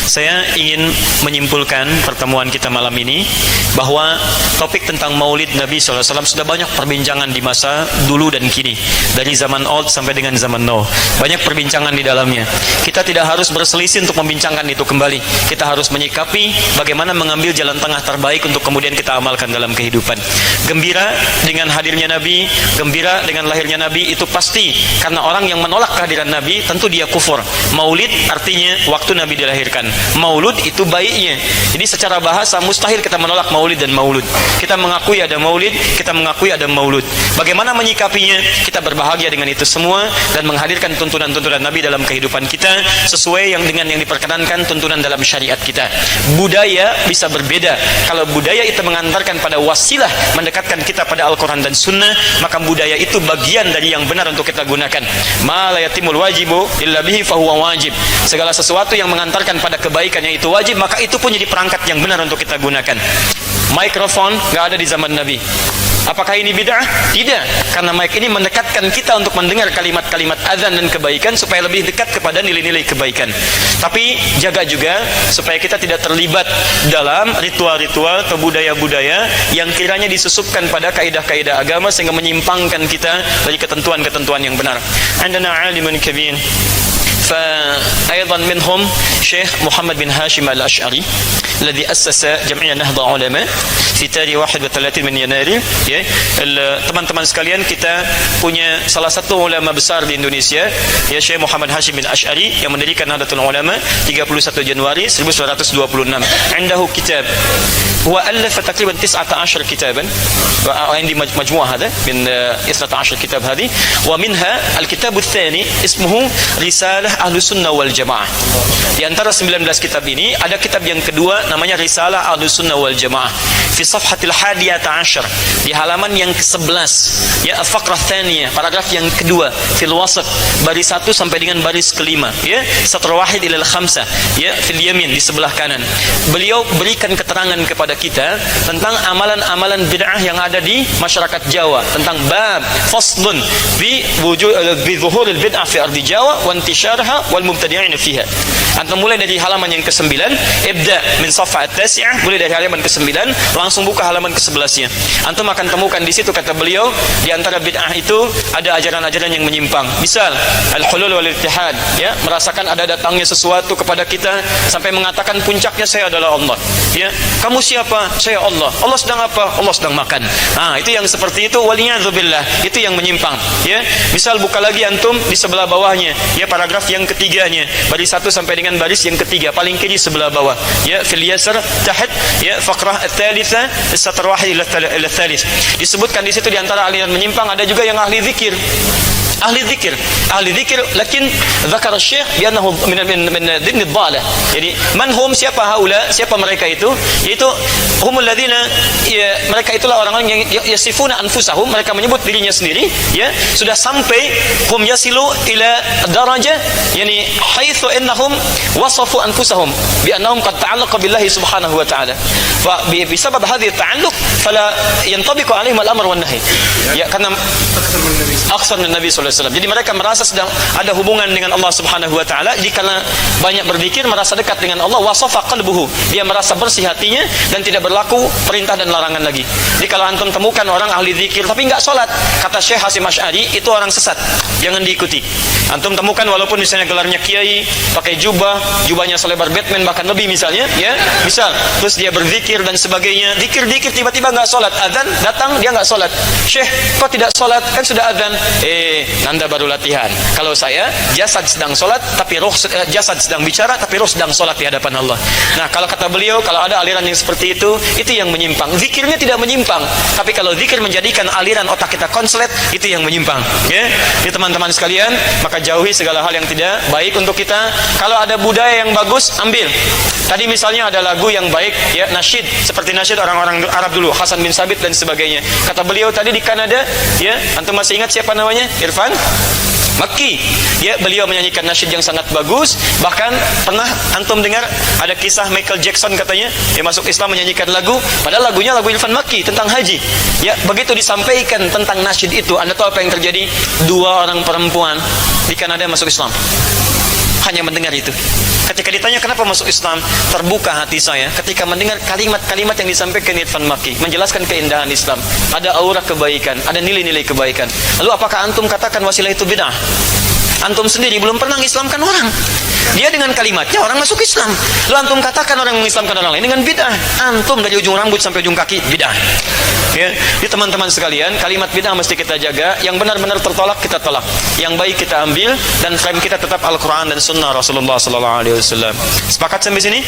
Saya ingin menyimpulkan pertemuan kita malam ini bahwa topik tentang maulid Nabi SAW sudah banyak perbincangan di masa dulu dan kini, dari zaman old sampai dengan zaman now. Banyak perbincangan di dalamnya. Kita tidak harus berselisih untuk membincangkan itu kembali. Kita harus menyikapi bagaimana mengambil jalan tengah terbaik untuk kemudian kita amalkan dalam kehidupan. Gembira dengan hadirnya Nabi, gembira dengan lahirnya Nabi, itu pasti karena orang yang menolak kehadiran Nabi tentu dia kufur. Maulid artinya waktu Nabi dilahirkan. Maulud itu baiknya. Jadi secara bahasa mustahil kita menolak maulid dan maulud. Kita mengakui ada maulid, kita mengakui ada maulud. Bagaimana menyikapinya? Kita berbahagia dengan itu semua dan menghadirkan tuntunan-tuntunan Nabi dalam kehidupan kita sesuai dengan yang diperkenankan tuntunan dalam syariat kita. Budaya bisa berbeda. Kalau budaya itu mengantarkan pada wasilah mendekatkan kita pada Al-Quran dan Sunnah, maka budaya itu bagian dari yang benar untuk kita gunakan. Ma la yatimul wajibu illa bihi fahuwa wajib. Segala sesuatu yang mengantarkan pada kebaikan yang itu wajib, maka itu pun jadi perangkat yang benar untuk kita gunakan. Mikrofon nggak ada di zaman Nabi. Apakah ini bid'ah? Tidak, karena mic ini mendekatkan kita untuk mendengar kalimat-kalimat azan dan kebaikan supaya lebih dekat kepada nilai-nilai kebaikan. Tapi jaga juga supaya kita tidak terlibat dalam ritual-ritual atau budaya-budaya yang kiranya disusupkan pada kaidah-kaidah agama sehingga menyimpangkan kita dari ketentuan-ketentuan yang benar. Andana alimun kabir. فأيضا منهم شيخ محمد بن هاشم الأشعري الذي أسس جمعية نهضة علماء في تاريخ 31 من يناير. Teman-teman sekalian, kita punya salah satu ulama besar di Indonesia, ya, Syekh Muhammad Hashim bin Ash'ari, yang mendirikan Nahdlatul Ulama 31 Januari 1926. Indahu kitab wa alafa takriban 19 kitaban wa عندي مجموعة هذا من 12 kitab هذه ومنها الكتاب الثاني اسمه رسالة Ahlu Sunnah wal Jamaah. Di antara 19 kitab ini ada kitab yang kedua namanya Risalah Ahlu Sunnah wal Jamaah fi safhatil 11, di halaman yang ke-11, ya, faqrah tsaniyah, paragraf yang kedua, fil wasat, baris 1 sampai dengan baris kelima, ya, satr wahid ila al-khamsah, ya, fil yamin, di sebelah kanan. Beliau berikan keterangan kepada kita tentang amalan-amalan bid'ah yang ada di masyarakat Jawa, tentang bab faslun bi zuhuril bid'ah fi ardi Jawa wa intisharha wal mubtadi'in fiha. Antum mulai dari halaman yang ke-9, ibda min safha at-tasi'ah, mulai dari halaman ke-9 langsung buka halaman ke-11-nya. Antum akan temukan di situ, kata beliau, di antara bid'ah itu ada ajaran-ajaran yang menyimpang. Misal al-hulul wal ittihad, ya, merasakan ada datangnya sesuatu kepada kita sampai mengatakan puncaknya saya adalah Allah. Ya, kamu siapa? Saya Allah. Allah sedang apa? Allah sedang makan. Nah, itu yang seperti itu, waliyadzubillah, itu yang menyimpang. Ya, misal buka lagi antum di sebelah bawahnya, ya, paragraf yang ketiganya, baris 1 sampai dengan baris yang ketiga, paling kiri sebelah bawah, ya, fil yasar tahat, ya, faqrah ats-tsalitsah as-satr wahid ila ats-tsalits. Disebutkan di situ di antara aliran menyimpang ada juga yang ahli zikir. Ahli zikir, lakin zakar syekh biannahu min dhimn ad-dhalah. Jadi manhum, siapa haula, siapa mereka itu? Yaitu humul ladzina, ya, mereka itulah orang-orang yang yasifuna anfusahum, mereka menyebut dirinya sendiri, ya, sudah sampai hum yasilu ila darajah, yani haitsu innahum wasafu anfusahum bi annahum qad ta'allaqa billahi subhanahu wa ta'ala. Fa bisabab hadhihi at-ta'alluq fala yantabiqu alaihim al-amr wan nahy. Ya, karena aksar min Nabi sallallahu alaihi wasallam. Jadi mereka merasa sedang ada hubungan dengan Allah Subhanahu wa taala. Jadi karena banyak berzikir, merasa dekat dengan Allah, wasafa qalbuhu, dia merasa bersih hatinya dan tidak berlaku perintah dan larangan lagi. Jadi kalau antum temukan orang ahli zikir tapi enggak salat, kata Syekh Hasyim Asy'ari, itu orang sesat, jangan diikuti. Antum temukan walaupun misalnya gelarnya kiai, pakai jubahnya selebar Batman bahkan lebih misalnya, ya, misal, terus dia berzikir dan sebagainya, zikir tiba-tiba enggak salat, azan datang dia enggak salat. Syekh, kok tidak salat? Kan sudah azan. Anda baru latihan. Kalau saya, jasad sedang solat tapi roh, jasad sedang bicara tapi roh sedang solat di hadapan Allah. Nah, kalau kata beliau, kalau ada aliran yang seperti itu yang menyimpang. Zikirnya tidak menyimpang, tapi kalau zikir menjadikan aliran otak kita konslet, itu yang menyimpang. Ya, ini teman-teman sekalian, maka jauhi segala hal yang tidak baik untuk kita. Kalau ada budaya yang bagus, ambil. Tadi misalnya ada lagu yang baik, ya, nasyid, seperti nasyid orang-orang Arab dulu, Hasan bin Sabit dan sebagainya. Kata beliau tadi di Kanada, ya, antum masih ingat siapa namanya? Irfan Makki, ya, beliau menyanyikan nasyid yang sangat bagus. Bahkan pernah antum dengar ada kisah Michael Jackson katanya, dia masuk Islam menyanyikan lagu, padahal lagunya lagu Irfan Makki tentang haji. Ya, begitu disampaikan tentang nasyid itu, Anda tahu apa yang terjadi? 2 orang perempuan di Kanada masuk Islam. hanya mendengar itu. Ketika ditanya kenapa masuk Islam, terbuka hati saya ketika mendengar kalimat-kalimat yang disampaikan Irfan Maki, menjelaskan keindahan Islam, ada aura kebaikan, ada nilai-nilai kebaikan. Lalu apakah antum katakan wasilah itu bid'ah? Antum sendiri belum pernah mengislamkan orang, dia dengan kalimatnya orang masuk Islam. Lalu antum katakan orang mengislamkan orang lain dengan bid'ah. Antum dari ujung rambut sampai ujung kaki bid'ah. Ya, jadi teman-teman sekalian, kalimat bid'ah mesti kita jaga. Yang benar-benar tertolak kita tolak, yang baik kita ambil, dan frame kita tetap Al-Quran dan Sunnah Rasulullah SAW. Sepakat sampai sini?